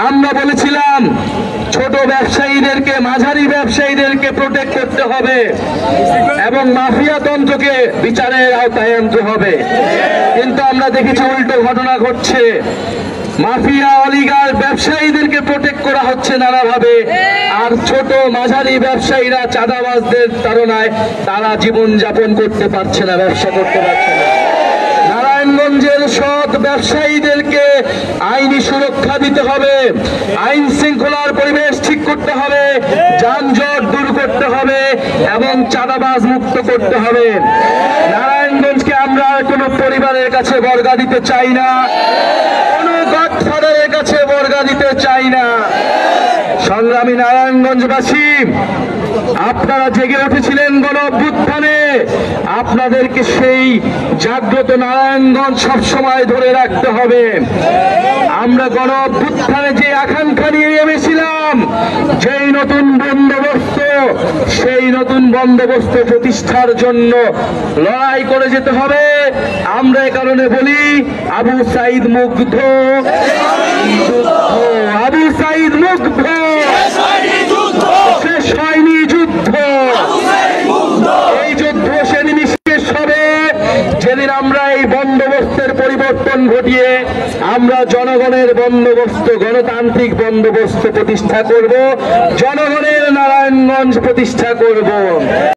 আমরা বলেছিলাম ছোট ব্যবসায়ীদেরকে, মাঝারি ব্যবসায়ীদেরকে প্রোটেক্ট করতে হবে এবং মাফিয়া তন্ত্রকে বিচারের আওতায় আনতে হবে, কিন্তু আমরা দেখেছি উল্টো ঘটনা ঘটছে। মাফিয়া অলিগার ব্যবসায়ীদেরকে প্রোটেক্ট করা হচ্ছে নানাভাবে, আর ছোট মাঝারি ব্যবসায়ীরা চাঁদাবাজদের তাড়নায় তারা জীবন যাপন করতে পারছে না, ব্যবসা করতে পারছে না। নারায়ণগঞ্জের সৎ ব্যবসায়ীদেরকে আইনি সুরক্ষা দিতে হবে, আইন শৃঙ্খলার পরিবেশ ঠিক করতে হবে, যানজট দূর করতে হবে এবং চাঁদাবাজ মুক্ত করতে হবে। নারায়ণগঞ্জকে আমরা কোনো পরিবারের কাছে বর্গা দিতে চাই না, কোনো গডফাদারের কাছে বর্গা দিতে চাই না। সংগ্রামী নারায়ণগঞ্জবাসী, আপনারা জেগে উঠেছিলেন গণ অভ্যুত্থানে, আপনাদেরকে সেই জাগ্রত নারায়ণগঞ্জ সবসময় ধরে রাখতে হবে। আমরা গণ অভ্যুত্থানে যে আকাঙ্ক্ষা নিয়ে নেমেছিলাম, যেই নতুন বন্দোবস্ত, সেই নতুন বন্দোবস্ত প্রতিষ্ঠার জন্য লড়াই করে যেতে হবে। আমরা এ কারণে বলি, আবু সাঈদ মুগ্ধ, আবু সাঈদ মুগ্ধ, শেষ হয়নি যুদ্ধ। এই যুদ্ধ সেদিনই শেষ হবে যেদিন আমরা এই বন্দোবস্তের পরিবর্তন ঘটিয়ে আমরা জনগণের বন্দোবস্ত, গণতান্ত্রিক বন্দোবস্ত প্রতিষ্ঠা করব, জনগণের নারায়ণগঞ্জ প্রতিষ্ঠা করব।